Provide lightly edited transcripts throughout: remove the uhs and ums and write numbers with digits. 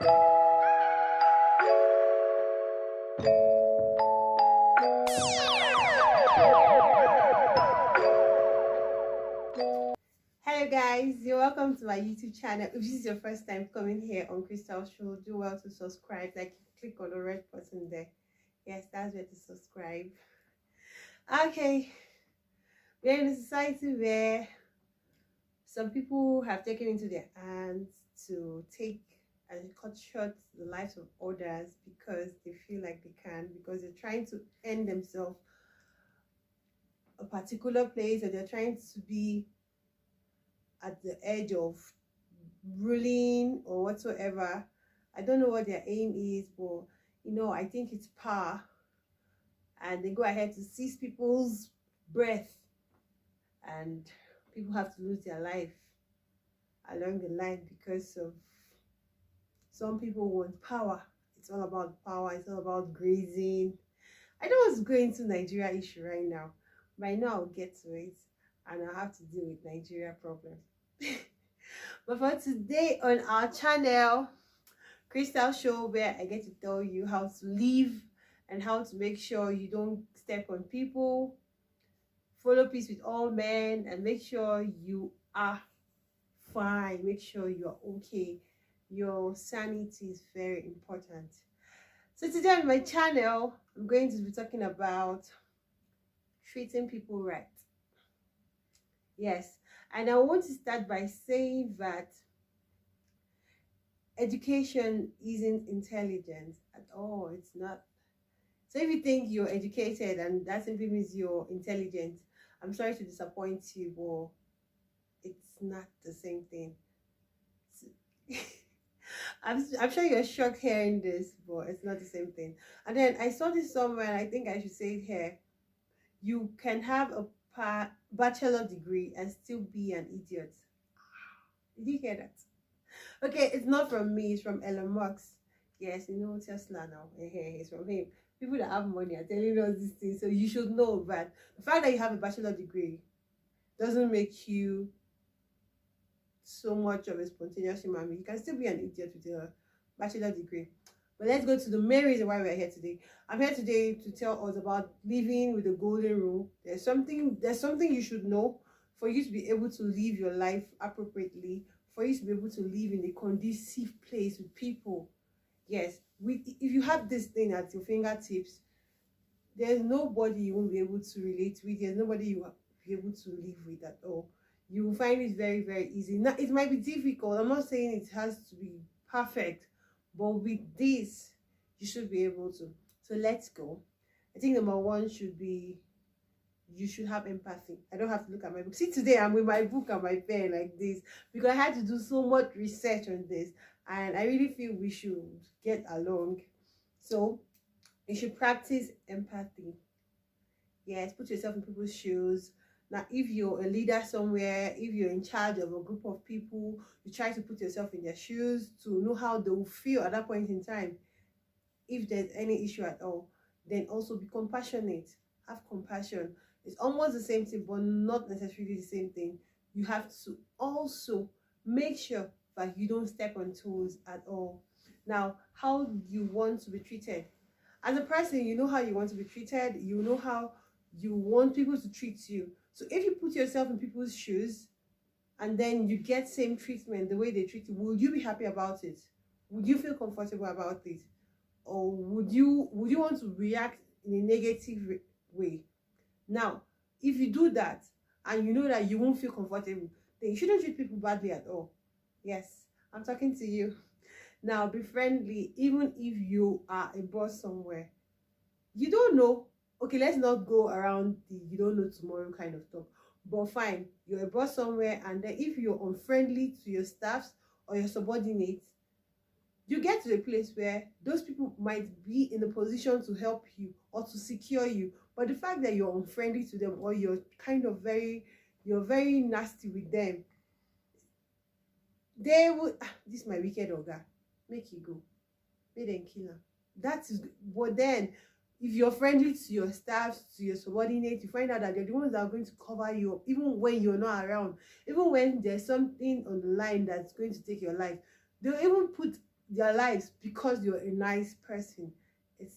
Hello guys, you're welcome to my YouTube channel. If this is your first time coming here on Crystal Show, do well to subscribe. Like, click on the red button there. Yes, that's where to subscribe. Okay, we're in a society where some people have taken into their hands to take and cut short the lives of others because they feel like they can, because they're trying to end themselves a particular place, or they're trying to be at the edge of ruling or whatsoever. I don't know what their aim is, but I think it's power, and they go ahead to seize people's breath, and people have to lose their life along the line because of some people want power. It's all about power, it's all about grazing. I don't want to go into Nigeria issue right now. By now I'll get to it, and I'll have to deal with Nigeria problem. But for today on our channel, Crystal Show, where I get to tell you how to live and how to make sure you don't step on people, follow peace with all men, and make sure you are fine, make sure you're okay. Your sanity is very important. So today on my channel, I'm going to be talking about treating people right. Yes, and I want to start by saying that education isn't intelligence at all. It's not. So if you think you're educated and that simply means you're intelligent, I'm sorry to disappoint you, but it's not the same thing. I'm sure you're shocked hearing this, but it's not the same thing. And then I saw this somewhere, and I think I should say it here. You can have a bachelor degree and still be an idiot. Did you hear that? Okay, it's not from me, it's from Elon Musk. Yes, Tesla now. It's from him. People that have money are telling us these things, so you should know that the fact that you have a bachelor degree doesn't make you so much of a spontaneous human being. You can still be an idiot with a bachelor degree. But let's go to the main reason why we're here today. I'm here today to tell us about living with the golden rule. There's something you should know for you to be able to live your life appropriately, for you to be able to live in a conducive place with people. Yes, if you have this thing at your fingertips, there's nobody you won't be able to relate with. There's nobody you will be able to live with at all. You will find it very, very easy. Now, it might be difficult. I'm not saying it has to be perfect, but with this, you should be able to. So let's go. I think number one should be, you should have empathy. I don't have to look at my book. See, today I'm with my book and my pen like this because I had to do so much research on this, and I really feel we should get along. So you should practice empathy. Yes, put yourself in people's shoes. Now, if you're a leader somewhere, if you're in charge of a group of people, you try to put yourself in their shoes to know how they will feel at that point in time. If there's any issue at all, then also be compassionate. Have compassion. It's almost the same thing, but not necessarily the same thing. You have to also make sure that you don't step on toes at all. Now, how you want to be treated. As a person, you know how you want to be treated. You know how you want people to treat you. So if you put yourself in people's shoes and then you get same treatment the way they treat you, would you be happy about it? Would you feel comfortable about it? Or would you want to react in a negative way? Now, if you do that and you know that you won't feel comfortable, then you shouldn't treat people badly at all. Yes, I'm talking to you. Now, be friendly, even if you are a boss somewhere. You don't know. Okay, let's not go around the you don't know tomorrow kind of talk. But fine, you're a boss somewhere, and then if you're unfriendly to your staffs or your subordinates, you get to a place where those people might be in a position to help you or to secure you. But the fact that you're unfriendly to them, or you're very nasty with them, they will, this is my wicked oga, make you go. Make them kill him. That is, but then if you're friendly to your staff, to your subordinates, you find out that they're the ones that are going to cover you up, even when you're not around, even when there's something on the line that's going to take your life. They'll even put their lives because you're a nice person.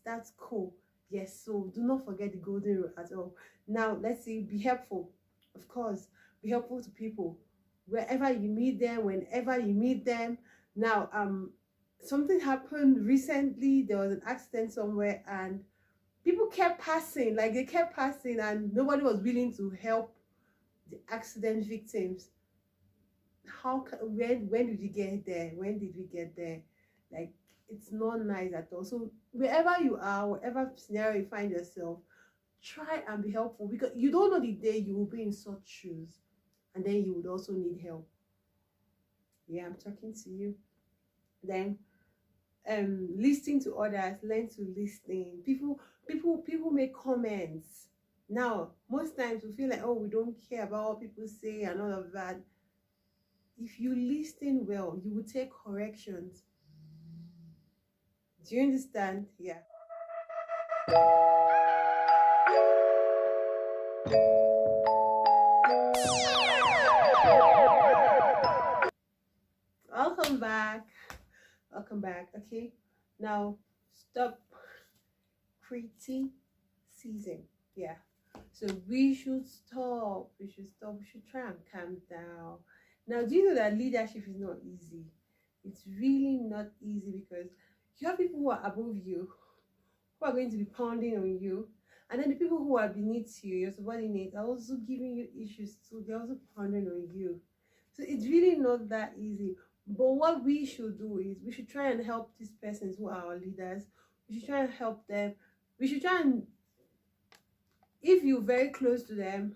That's cool. Yes, so do not forget the golden rule at all. Now let's say be helpful. Of course, be helpful to people wherever you meet them, whenever you meet them. Now something happened recently. There was an accident somewhere and people kept passing, like they kept passing, and nobody was willing to help the accident victims. When did we get there? When did we get there? Like, it's not nice at all. So wherever you are, whatever scenario you find yourself, try and be helpful, because you don't know the day you will be in such shoes and then you would also need help. Yeah, I'm talking to you. Then listening to others, learn to listen. People make comments. Now most times we feel like, oh, we don't care about what people say and all of that. If you listen well, you will take corrections. Do you understand? Yeah. Welcome back. Welcome back. Okay. Now stop criticizing. Yeah. So we should stop. We should stop. We should try and calm down. Now, do you know that leadership is not easy? It's really not easy, because you have people who are above you, who are going to be pounding on you, and then the people who are beneath you, your subordinates, are also giving you issues too. They're also pounding on you. So it's really not that easy. But what we should do is we should try and help these persons who are our leaders. We should try and help them. We should try and, if you're very close to them,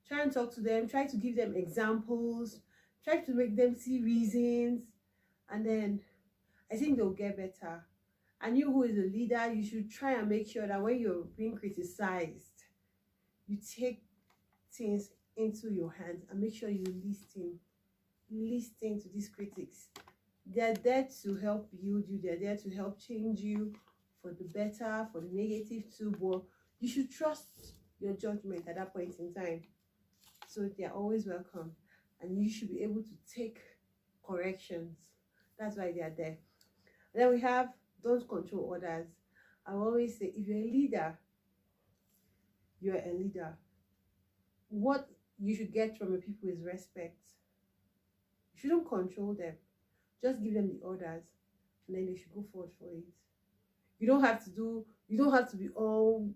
try and talk to them, try to give them examples, try to make them see reasons, and then I think they'll get better. And you who is a leader, you should try and make sure that when you're being criticized, you take things into your hands and make sure you listen to these critics. They're there to help build you, they're there to help change you for the better, for the negative too, but you should trust your judgment at that point in time. So they're always welcome, and you should be able to take corrections. That's why they are there. And then we have don't control others. I always say, if you're a leader, you're a leader. What you should get from your people is respect. You shouldn't control them. Just give them the orders, and then they should go forward for it. You don't have to be all,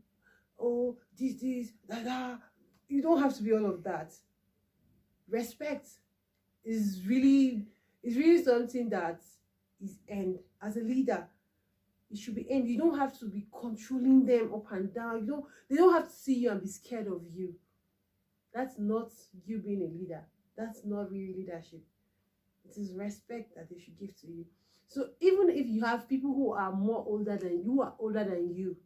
oh, this, that. You don't have to be all of that. Respect is really something that is earned. As a leader, it should be earned. You don't have to be controlling them up and down. They don't have to see you and be scared of you. That's not you being a leader. That's not really leadership. It is respect that they should give to you. So even if you have people who are older than you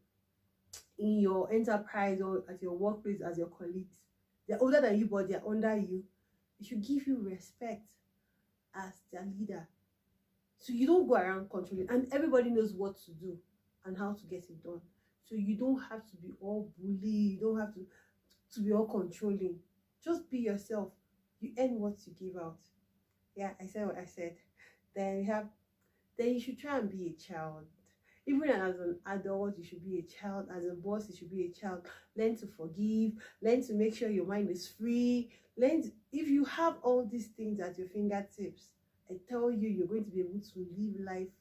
in your enterprise or at your workplace as your colleagues, they're older than you but they're under you, it should give you respect as their leader. So you don't go around controlling, and everybody knows what to do and how to get it done. So you don't have to be all bully, you don't have to be all controlling. Just be yourself. You earn what you give out. Yeah, I said what I said. Then you should try and be a child. Even as an adult, you should be a child. As a boss, you should be a child. Learn to forgive. Learn to make sure your mind is free. If you have all these things at your fingertips, I tell you, you're going to be able to live life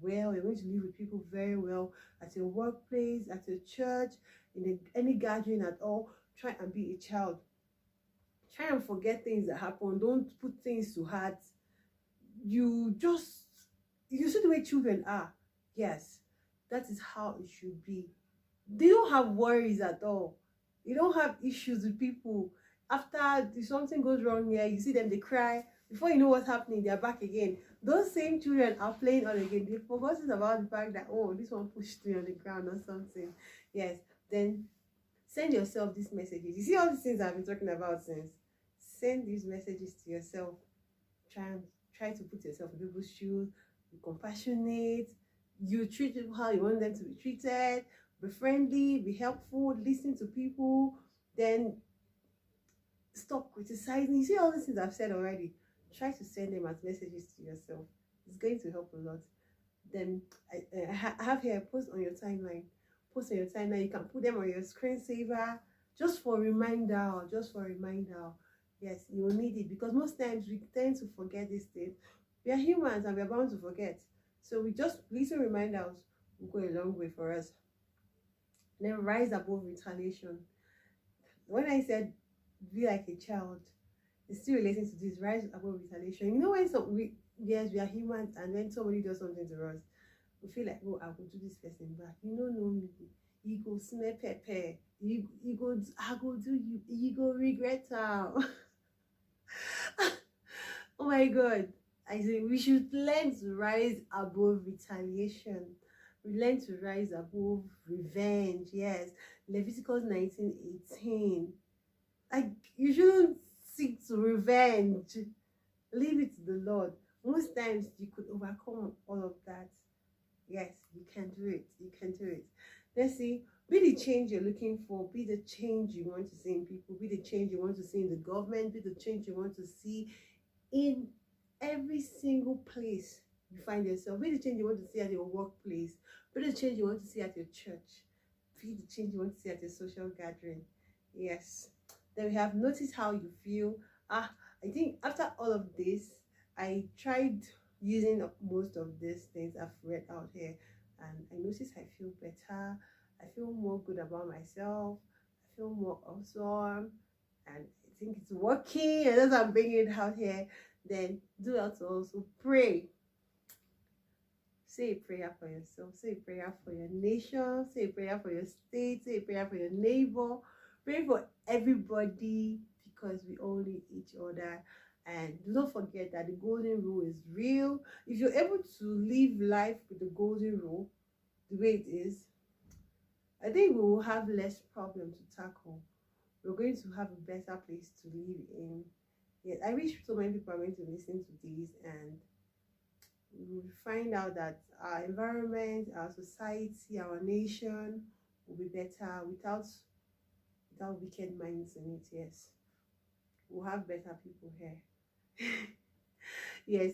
well. You're going to live with people very well at your workplace, at your church, in any gathering at all. Try and be a child. Try and forget things that happen. Don't put things to heart. You see the way children are. Yes, that is how it should be. They don't have worries at all. They don't have issues with people. After if something goes wrong here, you see them, they cry. Before you know what's happening, they're back again. Those same children are playing on again. They've forgotten about the fact that, oh, this one pushed me on the ground or something. Yes, then send yourself these messages. You see all these things I've been talking about since. Send these messages to yourself. Try to put yourself in people's shoes. Be compassionate. You treat people how you want them to be treated. Be friendly. Be helpful. Listen to people. Then stop criticizing. You see all these things I've said already. Try to send them as messages to yourself. It's going to help a lot. Then I have here, post on your timeline. Post on your timeline. You can put them on your screensaver just for reminder. Just for reminder. Yes, you will need it because most times we tend to forget these things. We are humans and we are bound to forget. So we just little reminders will go a long way for us. Then rise above retaliation. When I said be like a child, it's still relating to this rise above retaliation. You know when yes, we are humans, and when somebody does something to us, we feel like, oh, I will do this person back. You don't know me. You go smell pepper. You go, I go do you. You go regret how. Oh my God. I say we should learn to rise above retaliation. We learn to rise above revenge. Yes. Leviticus 19:18. Like, you shouldn't seek to revenge. Leave it to the Lord. Most times you could overcome all of that. Yes, you can do it. You can do it. Let's see. Be the change you're looking for. Be the change you want to see in people. Be the change you want to see in the government. Be the change you want to see in every single place you find yourself. Be the change you want to see at your workplace. Be the change you want to see at your church. Be the change you want to see at your social gathering. Yes. Then we have notice how you feel. I think after all of this, I tried using most of these things I've read out here, and I noticed I feel better. I feel more good about myself. I feel more awesome, and I think it's working. And as I'm bringing it out here, then do also pray. Say a prayer for yourself. Say a prayer for your nation. Say a prayer for your state. Say a prayer for your neighbor. Pray for everybody because we all need each other. And do not forget that the golden rule is real. If you're able to live life with the golden rule the way it is, I think we will have less problem to tackle. We're going to have a better place to live in. Yes, I wish so many people are going to listen to this, and we will find out that our environment, our society, our nation will be better without wicked minds in it. Yes, we'll have better people here. Yes,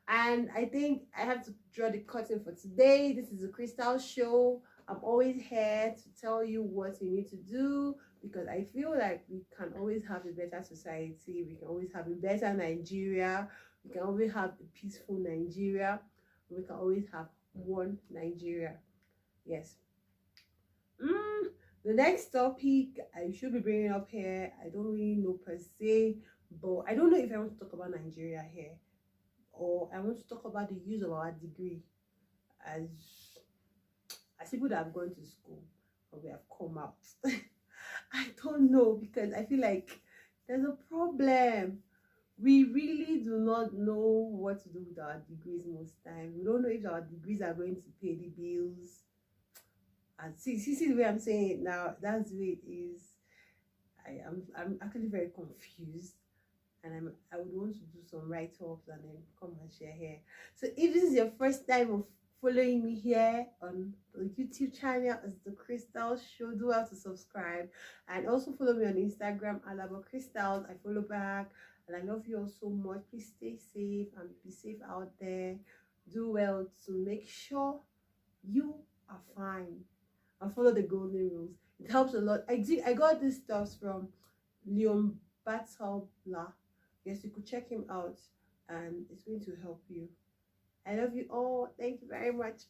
and I think I have to draw the curtain for today. This is a Crystal show. I'm always here to tell you what you need to do, because I feel like we can always have a better society. We can always have a better Nigeria. We can always have a peaceful Nigeria. We can always have one Nigeria. Yes. The next topic I should be bringing up here, I don't really know per se, but I don't know if I want to talk about Nigeria here, or I want to talk about the use of our degree as people that have gone to school or we have come out. I don't know, because I feel like there's a problem. We really do not know what to do with our degrees most times. We don't know if our degrees are going to pay the bills. And see the way I'm saying it now, that's the way it is. I'm actually very confused, and I would want to do some write-ups and then come and share here. So if this is your first time of following me here on the YouTube channel as the Crystal Show, do well to subscribe, and also follow me on Instagram @Crystals. I follow back, and I love you all so much. Please stay safe and be safe out there. Do well to make sure you are fine, and follow the golden rules. It helps a lot. I got this stuff from Leon Battle'Blah. Yes, you could check him out, and it's going to help you. I love you all. Thank you very much.